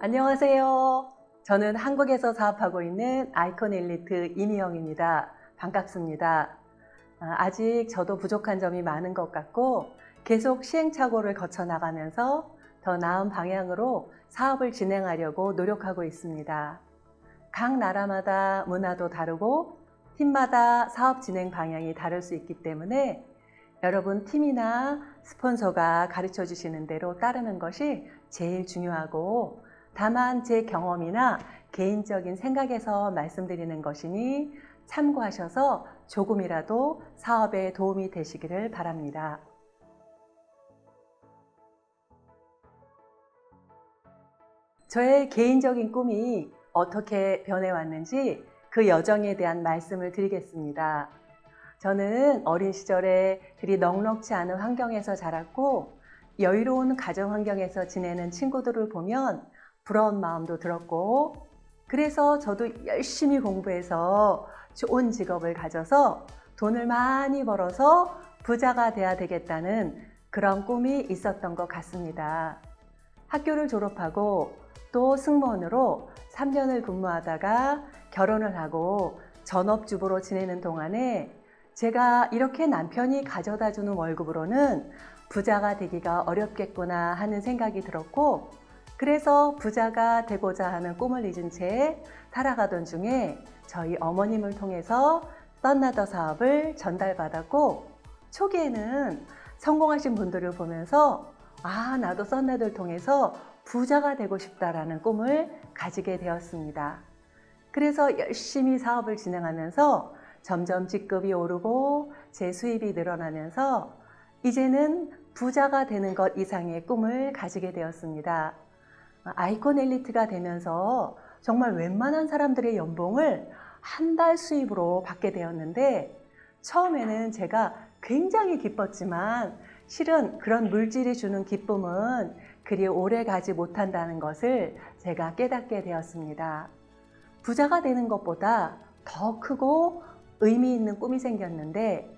안녕하세요. 저는 한국에서 사업하고 있는 아이콘 엘리트 이미영입니다. 반갑습니다. 아직 저도 부족한 점이 많은 것 같고 계속 시행착오를 거쳐 나가면서 더 나은 방향으로 사업을 진행하려고 노력하고 있습니다. 각 나라마다 문화도 다르고 팀마다 사업 진행 방향이 다를 수 있기 때문에 여러분 팀이나 스폰서가 가르쳐 주시는 대로 따르는 것이 제일 중요하고, 다만 제 경험이나 개인적인 생각에서 말씀드리는 것이니 참고하셔서 조금이라도 사업에 도움이 되시기를 바랍니다. 저의 개인적인 꿈이 어떻게 변해왔는지 그 여정에 대한 말씀을 드리겠습니다. 저는 어린 시절에 그리 넉넉지 않은 환경에서 자랐고 여유로운 가정 환경에서 지내는 친구들을 보면 부러운 마음도 들었고, 그래서 저도 열심히 공부해서 좋은 직업을 가져서 돈을 많이 벌어서 부자가 돼야 되겠다는 그런 꿈이 있었던 것 같습니다. 학교를 졸업하고 또 승무원으로 3년을 근무하다가 결혼을 하고 전업주부로 지내는 동안에 제가 이렇게 남편이 가져다 주는 월급으로는 부자가 되기가 어렵겠구나 하는 생각이 들었고, 그래서 부자가 되고자 하는 꿈을 잊은 채 살아가던 중에 저희 어머님을 통해서 썬나더 사업을 전달받았고, 초기에는 성공하신 분들을 보면서 나도 썬나더를 통해서 부자가 되고 싶다라는 꿈을 가지게 되었습니다. 그래서 열심히 사업을 진행하면서 점점 직급이 오르고 제 수입이 늘어나면서 이제는 부자가 되는 것 이상의 꿈을 가지게 되었습니다. 아이콘 엘리트가 되면서 정말 웬만한 사람들의 연봉을 한 달 수입으로 받게 되었는데, 처음에는 제가 굉장히 기뻤지만 실은 그런 물질이 주는 기쁨은 그리 오래 가지 못한다는 것을 제가 깨닫게 되었습니다. 부자가 되는 것보다 더 크고 의미 있는 꿈이 생겼는데,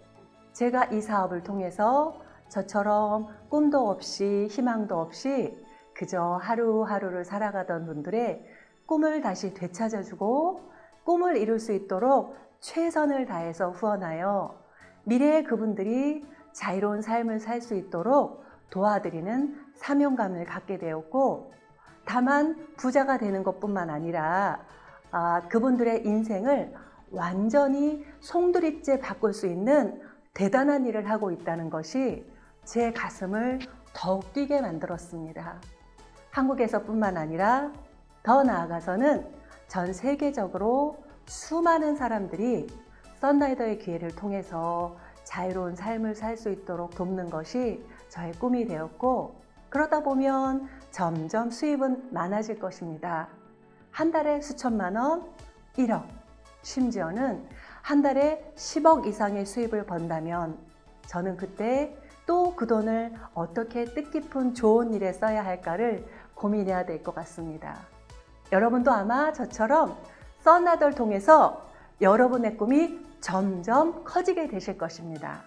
제가 이 사업을 통해서 저처럼 꿈도 없이 희망도 없이 그저 하루하루를 살아가던 분들의 꿈을 다시 되찾아주고 꿈을 이룰 수 있도록 최선을 다해서 후원하여 미래의 그분들이 자유로운 삶을 살 수 있도록 도와드리는 사명감을 갖게 되었고, 다만 부자가 되는 것뿐만 아니라 그분들의 인생을 완전히 송두리째 바꿀 수 있는 대단한 일을 하고 있다는 것이 제 가슴을 더욱 뛰게 만들었습니다. 한국에서뿐만 아니라 더 나아가서는 전 세계적으로 수많은 사람들이 썬라이더의 기회를 통해서 자유로운 삶을 살 수 있도록 돕는 것이 저의 꿈이 되었고, 그러다 보면 점점 수입은 많아질 것입니다. 한 달에 수천만 원, 1억, 심지어는 한 달에 10억 이상의 수입을 번다면 저는 그때 또 그 돈을 어떻게 뜻깊은 좋은 일에 써야 할까를 고민해야 될 것 같습니다. 여러분도 아마 저처럼 썬나더를 통해서 여러분의 꿈이 점점 커지게 되실 것입니다.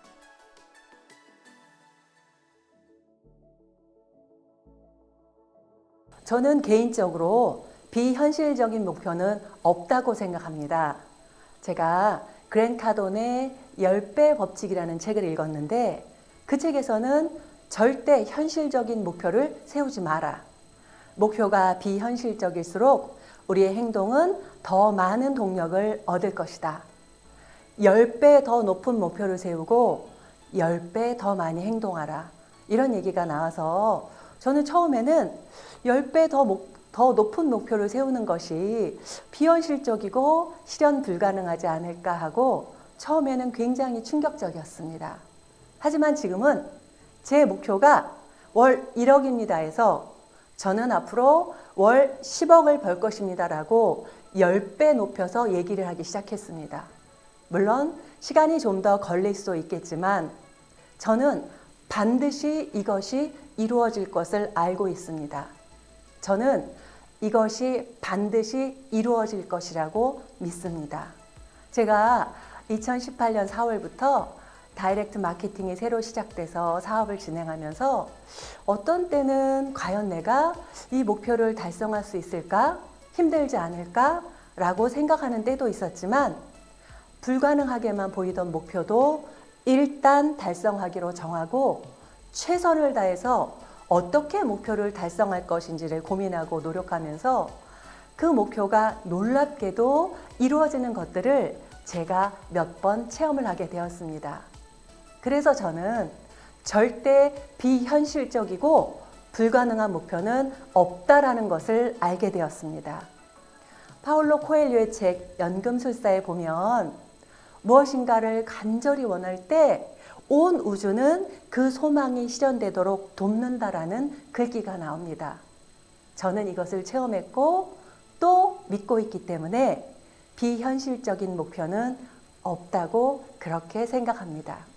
저는 개인적으로 비현실적인 목표는 없다고 생각합니다. 제가 그랜트 카돈의 10배 법칙이라는 책을 읽었는데, 그 책에서는 절대 현실적인 목표를 세우지 마라. 목표가 비현실적일수록 우리의 행동은 더 많은 동력을 얻을 것이다. 10배 더 높은 목표를 세우고 10배 더 많이 행동하라. 이런 얘기가 나와서 저는 처음에는 10배 더 높은 목표를 세우는 것이 비현실적이고 실현 불가능하지 않을까 하고 처음에는 굉장히 충격적이었습니다. 하지만 지금은 제 목표가 월 1억입니다 해서 저는 앞으로 월 10억을 벌 것입니다 라고 10배 높여서 얘기를 하기 시작했습니다. 물론 시간이 좀 더 걸릴 수도 있겠지만 저는 반드시 이것이 이루어질 것을 알고 있습니다. 저는 이것이 반드시 이루어질 것이라고 믿습니다. 제가 2018년 4월부터 다이렉트 마케팅이 새로 시작돼서 사업을 진행하면서 어떤 때는 과연 내가 이 목표를 달성할 수 있을까? 힘들지 않을까? 라고 생각하는 때도 있었지만 불가능하게만 보이던 목표도 일단 달성하기로 정하고 최선을 다해서 어떻게 목표를 달성할 것인지를 고민하고 노력하면서 그 목표가 놀랍게도 이루어지는 것들을 제가 몇 번 체험을 하게 되었습니다. 그래서 저는 절대 비현실적이고 불가능한 목표는 없다라는 것을 알게 되었습니다. 파울로 코엘료의 책 연금술사에 보면 무엇인가를 간절히 원할 때 온 우주는 그 소망이 실현되도록 돕는다라는 글귀가 나옵니다. 저는 이것을 체험했고 또 믿고 있기 때문에 비현실적인 목표는 없다고 그렇게 생각합니다.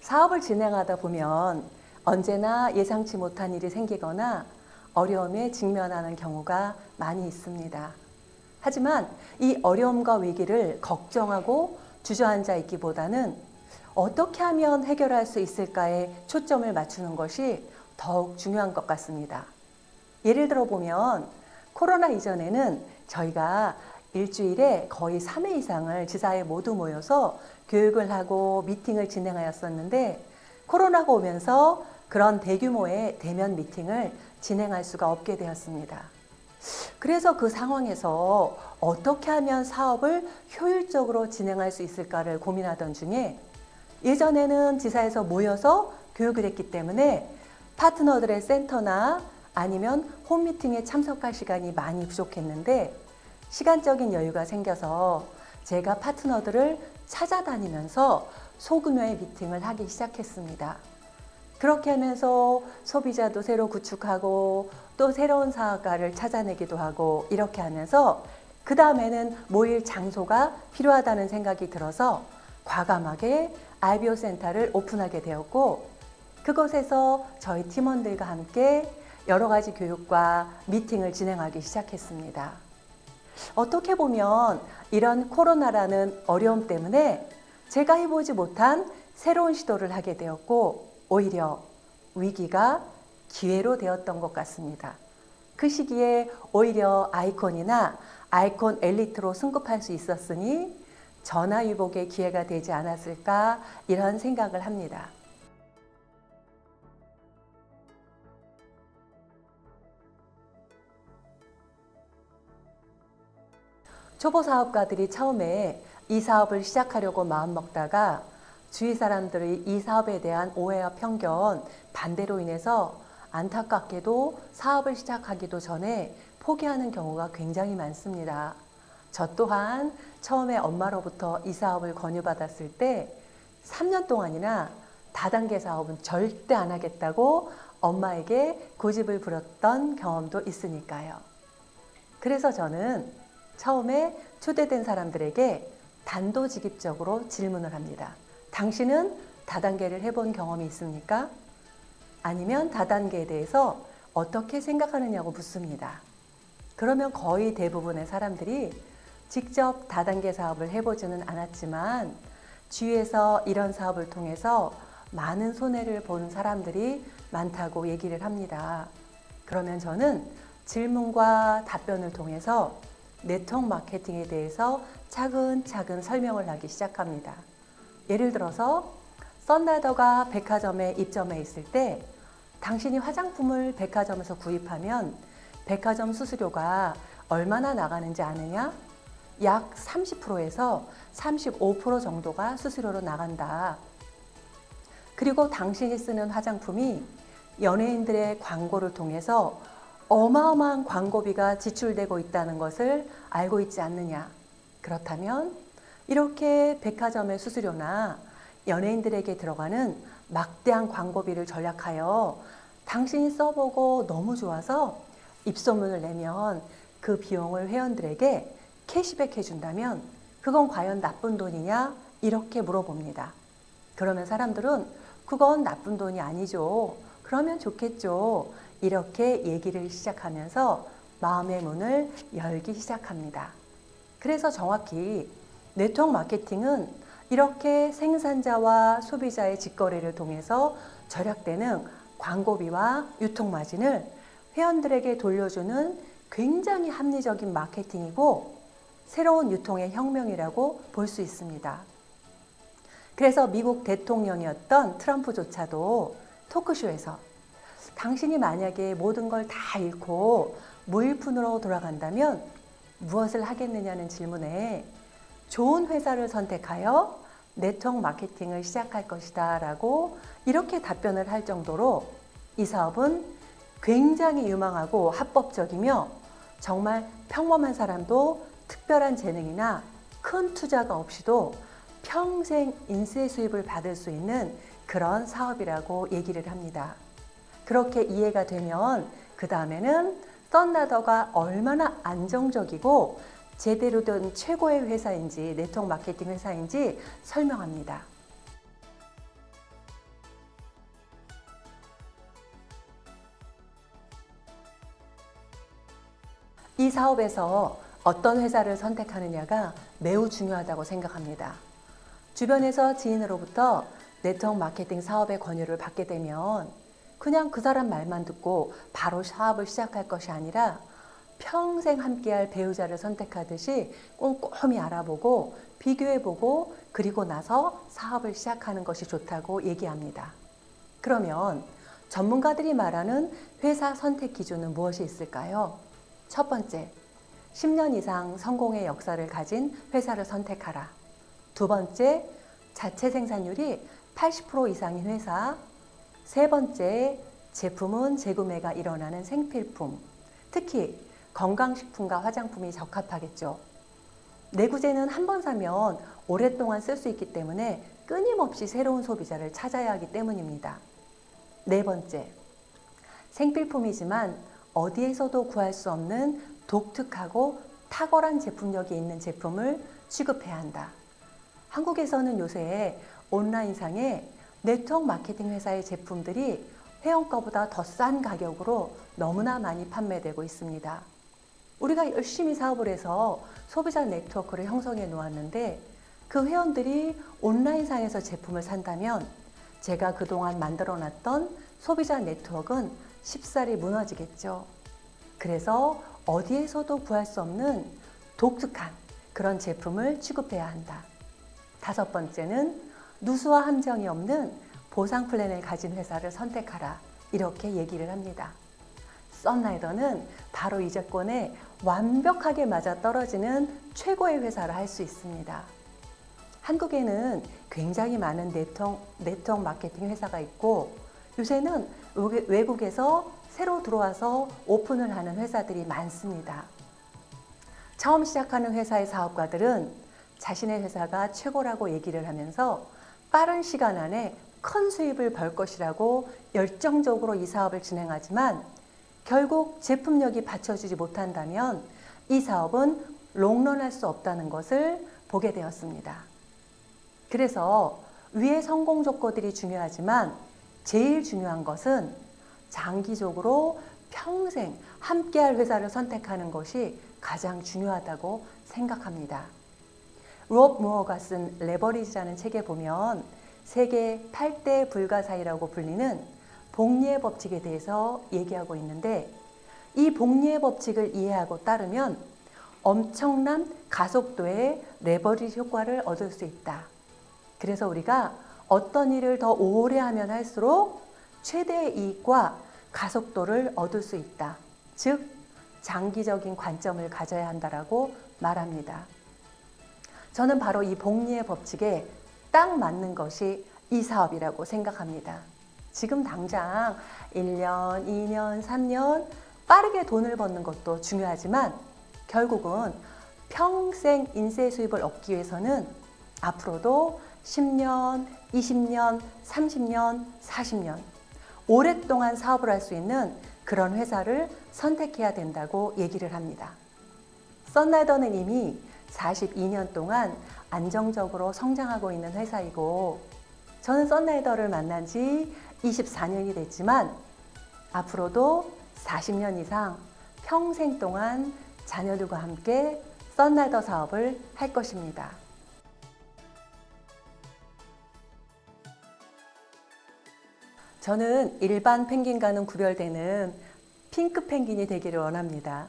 사업을 진행하다 보면 언제나 예상치 못한 일이 생기거나 어려움에 직면하는 경우가 많이 있습니다. 하지만 이 어려움과 위기를 걱정하고 주저앉아 있기보다는 어떻게 하면 해결할 수 있을까에 초점을 맞추는 것이 더욱 중요한 것 같습니다. 예를 들어 보면 코로나 이전에는 저희가 일주일에 거의 3회 이상을 지사에 모두 모여서 교육을 하고 미팅을 진행하였었는데 코로나가 오면서 그런 대규모의 대면 미팅을 진행할 수가 없게 되었습니다. 그래서 그 상황에서 어떻게 하면 사업을 효율적으로 진행할 수 있을까를 고민하던 중에 예전에는 지사에서 모여서 교육을 했기 때문에 파트너들의 센터나 아니면 홈미팅에 참석할 시간이 많이 부족했는데 시간적인 여유가 생겨서 제가 파트너들을 찾아다니면서 소규모의 미팅을 하기 시작했습니다. 그렇게 하면서 소비자도 새로 구축하고 또 새로운 사업가를 찾아내기도 하고 이렇게 하면서 그 다음에는 모일 장소가 필요하다는 생각이 들어서 과감하게 IBO 센터를 오픈하게 되었고 그곳에서 저희 팀원들과 함께 여러 가지 교육과 미팅을 진행하기 시작했습니다. 어떻게 보면 이런 코로나라는 어려움 때문에 제가 해보지 못한 새로운 시도를 하게 되었고 오히려 위기가 기회로 되었던 것 같습니다. 그 시기에 오히려 아이콘이나 아이콘 엘리트로 승급할 수 있었으니 전화위복의 기회가 되지 않았을까 이런 생각을 합니다. 초보 사업가들이 처음에 이 사업을 시작하려고 마음먹다가 주위 사람들의 이 사업에 대한 오해와 편견, 반대로 인해서 안타깝게도 사업을 시작하기도 전에 포기하는 경우가 굉장히 많습니다. 저 또한 처음에 엄마로부터 이 사업을 권유받았을 때 3년 동안이나 다단계 사업은 절대 안 하겠다고 엄마에게 고집을 부렸던 경험도 있으니까요. 그래서 저는 처음에 초대된 사람들에게 단도직입적으로 질문을 합니다. 당신은 다단계를 해본 경험이 있습니까? 아니면 다단계에 대해서 어떻게 생각하느냐고 묻습니다. 그러면 거의 대부분의 사람들이 직접 다단계 사업을 해보지는 않았지만 주위에서 이런 사업을 통해서 많은 손해를 본 사람들이 많다고 얘기를 합니다. 그러면 저는 질문과 답변을 통해서 네트워크 마케팅에 대해서 차근차근 설명을 하기 시작합니다. 예를 들어서 썬라더가 백화점에 입점해 있을 때 당신이 화장품을 백화점에서 구입하면 백화점 수수료가 얼마나 나가는지 아느냐? 약 30%에서 35% 정도가 수수료로 나간다. 그리고 당신이 쓰는 화장품이 연예인들의 광고를 통해서 어마어마한 광고비가 지출되고 있다는 것을 알고 있지 않느냐? 그렇다면 이렇게 백화점의 수수료나 연예인들에게 들어가는 막대한 광고비를 절약하여 당신이 써보고 너무 좋아서 입소문을 내면 그 비용을 회원들에게 캐시백 해준다면 그건 과연 나쁜 돈이냐? 이렇게 물어봅니다. 그러면 사람들은 그건 나쁜 돈이 아니죠. 그러면 좋겠죠. 이렇게 얘기를 시작하면서 마음의 문을 열기 시작합니다. 그래서 정확히 네트워크 마케팅은 이렇게 생산자와 소비자의 직거래를 통해서 절약되는 광고비와 유통마진을 회원들에게 돌려주는 굉장히 합리적인 마케팅이고 새로운 유통의 혁명이라고 볼 수 있습니다. 그래서 미국 대통령이었던 트럼프조차도 토크쇼에서 당신이 만약에 모든 걸 다 잃고 무일푼으로 돌아간다면 무엇을 하겠느냐는 질문에 좋은 회사를 선택하여 네트워크 마케팅을 시작할 것이다 라고 이렇게 답변을 할 정도로 이 사업은 굉장히 유망하고 합법적이며 정말 평범한 사람도 특별한 재능이나 큰 투자가 없이도 평생 인세 수입을 받을 수 있는 그런 사업이라고 얘기를 합니다. 그렇게 이해가 되면 그 다음에는 썬라더가 얼마나 안정적이고 제대로 된 최고의 회사인지 네트워크 마케팅 회사인지 설명합니다. 이 사업에서 어떤 회사를 선택하느냐가 매우 중요하다고 생각합니다. 주변에서 지인으로부터 네트워크 마케팅 사업의 권유를 받게 되면 그냥 그 사람 말만 듣고 바로 사업을 시작할 것이 아니라 평생 함께할 배우자를 선택하듯이 꼼꼼히 알아보고 비교해보고 그리고 나서 사업을 시작하는 것이 좋다고 얘기합니다. 그러면 전문가들이 말하는 회사 선택 기준은 무엇이 있을까요? 첫 번째, 10년 이상 성공의 역사를 가진 회사를 선택하라. 두 번째, 자체 생산율이 80% 이상인 회사. 세 번째, 제품은 재구매가 일어나는 생필품. 특히 건강식품과 화장품이 적합하겠죠. 내구재는 한 번 사면 오랫동안 쓸 수 있기 때문에 끊임없이 새로운 소비자를 찾아야 하기 때문입니다. 네 번째, 생필품이지만 어디에서도 구할 수 없는 독특하고 탁월한 제품력이 있는 제품을 취급해야 한다. 한국에서는 요새 온라인상에 네트워크 마케팅 회사의 제품들이 회원가보다 더 싼 가격으로 너무나 많이 판매되고 있습니다. 우리가 열심히 사업을 해서 소비자 네트워크를 형성해 놓았는데 그 회원들이 온라인상에서 제품을 산다면 제가 그동안 만들어 놨던 소비자 네트워크는 쉽사리 무너지겠죠. 그래서 어디에서도 구할 수 없는 독특한 그런 제품을 취급해야 한다. 다섯 번째는 누수와 함정이 없는 보상 플랜을 가진 회사를 선택하라. 이렇게 얘기를 합니다. 썬라이더는 바로 이 조건에 완벽하게 맞아떨어지는 최고의 회사를 할 수 있습니다. 한국에는 굉장히 많은 네트워크 마케팅 회사가 있고 요새는 외국에서 새로 들어와서 오픈을 하는 회사들이 많습니다. 처음 시작하는 회사의 사업가들은 자신의 회사가 최고라고 얘기를 하면서 빠른 시간 안에 큰 수입을 벌 것이라고 열정적으로 이 사업을 진행하지만 결국 제품력이 받쳐주지 못한다면 이 사업은 롱런할 수 없다는 것을 보게 되었습니다. 그래서 위의 성공 조건들이 중요하지만 제일 중요한 것은 장기적으로 평생 함께할 회사를 선택하는 것이 가장 중요하다고 생각합니다. 롭 무어가 쓴 레버리지라는 책에 보면 세계 8대 불가사의라고 불리는 복리의 법칙에 대해서 얘기하고 있는데 이 복리의 법칙을 이해하고 따르면 엄청난 가속도의 레버리지 효과를 얻을 수 있다. 그래서 우리가 어떤 일을 더 오래 하면 할수록 최대의 이익과 가속도를 얻을 수 있다. 즉 장기적인 관점을 가져야 한다라고 말합니다. 저는 바로 이 복리의 법칙에 딱 맞는 것이 이 사업이라고 생각합니다. 지금 당장 1년, 2년, 3년 빠르게 돈을 버는 것도 중요하지만 결국은 평생 인세 수입을 얻기 위해서는 앞으로도 10년, 20년, 30년, 40년 오랫동안 사업을 할 수 있는 그런 회사를 선택해야 된다고 얘기를 합니다. 썬라이더는 이미 42년 동안 안정적으로 성장하고 있는 회사이고 저는 썬라이더를 만난 지 24년이 됐지만 앞으로도 40년 이상 평생 동안 자녀들과 함께 썬라이더 사업을 할 것입니다. 저는 일반 펭귄과는 구별되는 핑크 펭귄이 되기를 원합니다.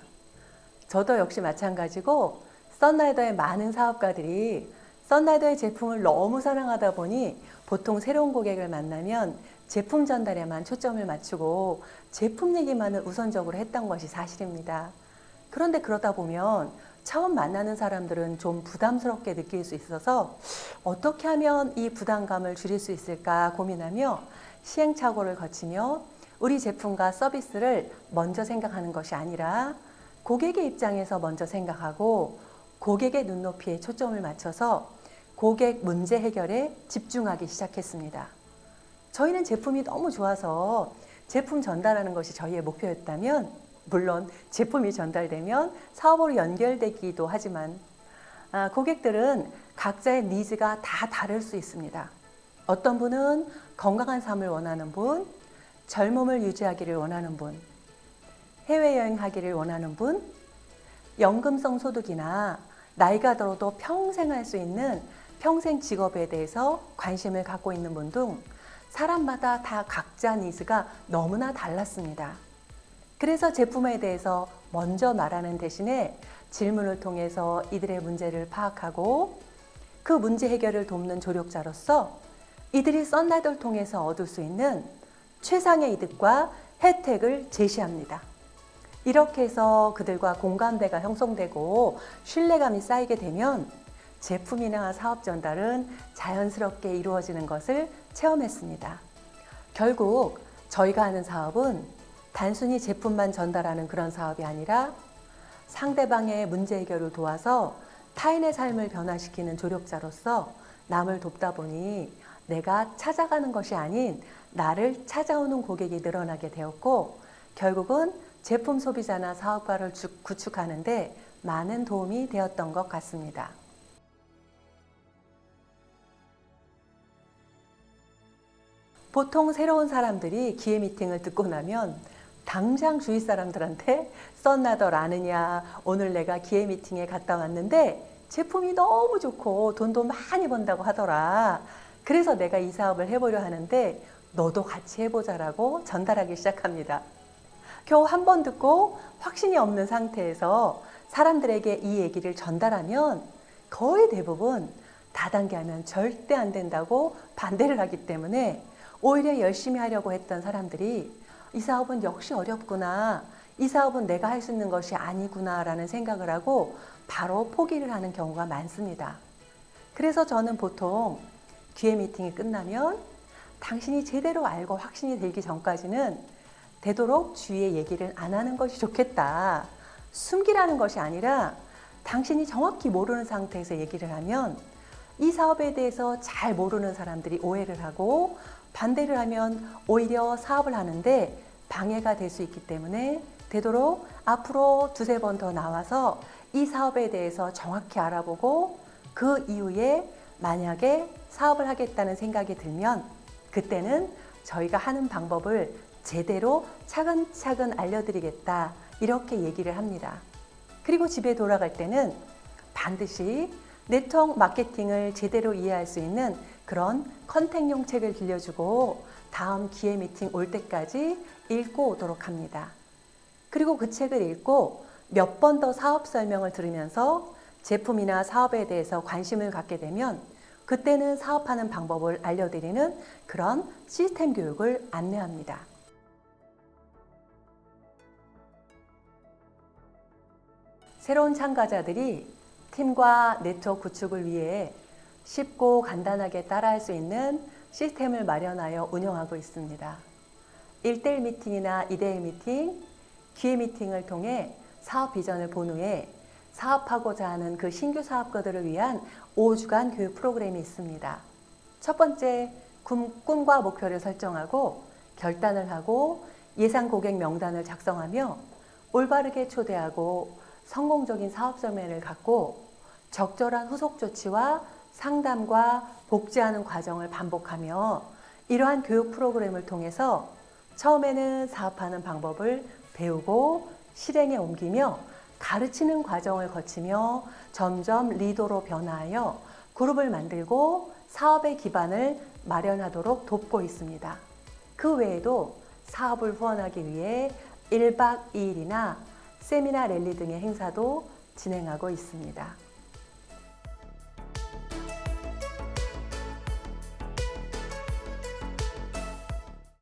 저도 역시 마찬가지고 썬라이더의 많은 사업가들이 썬라이더의 제품을 너무 사랑하다 보니 보통 새로운 고객을 만나면 제품 전달에만 초점을 맞추고 제품 얘기만을 우선적으로 했던 것이 사실입니다. 그런데 그러다 보면 처음 만나는 사람들은 좀 부담스럽게 느낄 수 있어서 어떻게 하면 이 부담감을 줄일 수 있을까 고민하며 시행착오를 거치며 우리 제품과 서비스를 먼저 생각하는 것이 아니라 고객의 입장에서 먼저 생각하고 고객의 눈높이에 초점을 맞춰서 고객 문제 해결에 집중하기 시작했습니다. 저희는 제품이 너무 좋아서 제품 전달하는 것이 저희의 목표였다면, 물론 제품이 전달되면 사업으로 연결되기도 하지만 고객들은 각자의 니즈가 다 다를 수 있습니다. 어떤 분은 건강한 삶을 원하는 분, 젊음을 유지하기를 원하는 분, 해외여행하기를 원하는 분, 연금성 소득이나 나이가 들어도 평생 할 수 있는 평생 직업에 대해서 관심을 갖고 있는 분 등 사람마다 다 각자 니즈가 너무나 달랐습니다. 그래서 제품에 대해서 먼저 말하는 대신에 질문을 통해서 이들의 문제를 파악하고 그 문제 해결을 돕는 조력자로서 이들이 썬라이더를 통해서 얻을 수 있는 최상의 이득과 혜택을 제시합니다. 이렇게 해서 그들과 공감대가 형성되고 신뢰감이 쌓이게 되면 제품이나 사업 전달은 자연스럽게 이루어지는 것을 체험했습니다. 결국 저희가 하는 사업은 단순히 제품만 전달하는 그런 사업이 아니라 상대방의 문제 해결을 도와서 타인의 삶을 변화시키는 조력자로서 남을 돕다 보니 내가 찾아가는 것이 아닌 나를 찾아오는 고객이 늘어나게 되었고, 결국은 제품 소비자나 사업가를 구축하는 데 많은 도움이 되었던 것 같습니다. 보통 새로운 사람들이 기획 미팅을 듣고 나면 당장 주위 사람들한테 썬라이더를 아느냐, 오늘 내가 기획 미팅에 갔다 왔는데 제품이 너무 좋고 돈도 많이 번다고 하더라. 그래서 내가 이 사업을 해보려 하는데 너도 같이 해보자라고 전달하기 시작합니다. 겨우 한 번 듣고 확신이 없는 상태에서 사람들에게 이 얘기를 전달하면 거의 대부분 다단계하면 절대 안 된다고 반대를 하기 때문에 오히려 열심히 하려고 했던 사람들이 이 사업은 역시 어렵구나, 이 사업은 내가 할 수 있는 것이 아니구나 라는 생각을 하고 바로 포기를 하는 경우가 많습니다. 그래서 저는 보통 기획 미팅이 끝나면 당신이 제대로 알고 확신이 들기 전까지는 되도록 주위에 얘기를 안 하는 것이 좋겠다. 숨기라는 것이 아니라 당신이 정확히 모르는 상태에서 얘기를 하면 이 사업에 대해서 잘 모르는 사람들이 오해를 하고 반대를 하면 오히려 사업을 하는데 방해가 될 수 있기 때문에 되도록 앞으로 두세 번 더 나와서 이 사업에 대해서 정확히 알아보고 그 이후에 만약에 사업을 하겠다는 생각이 들면 그때는 저희가 하는 방법을 제대로 차근차근 알려드리겠다, 이렇게 얘기를 합니다. 그리고 집에 돌아갈 때는 반드시 네트워크 마케팅을 제대로 이해할 수 있는 그런 컨택용 책을 빌려주고 다음 기획 미팅 올 때까지 읽고 오도록 합니다. 그리고 그 책을 읽고 몇 번 더 사업 설명을 들으면서 제품이나 사업에 대해서 관심을 갖게 되면 그때는 사업하는 방법을 알려드리는 그런 시스템 교육을 안내합니다. 새로운 참가자들이 팀과 네트워크 구축을 위해 쉽고 간단하게 따라할 수 있는 시스템을 마련하여 운영하고 있습니다. 1대1 미팅이나 2대1 미팅, 기획 미팅을 통해 사업 비전을 본 후에 사업하고자 하는 그 신규 사업가들을 위한 5주간 교육 프로그램이 있습니다. 첫 번째, 꿈과 목표를 설정하고 결단을 하고 예상 고객 명단을 작성하며 올바르게 초대하고 성공적인 사업 설명을 갖고 적절한 후속 조치와 상담과 복제하는 과정을 반복하며 이러한 교육 프로그램을 통해서 처음에는 사업하는 방법을 배우고 실행에 옮기며 가르치는 과정을 거치며 점점 리더로 변화하여 그룹을 만들고 사업의 기반을 마련하도록 돕고 있습니다. 그 외에도 사업을 후원하기 위해 1박 2일이나 세미나 랠리 등의 행사도 진행하고 있습니다.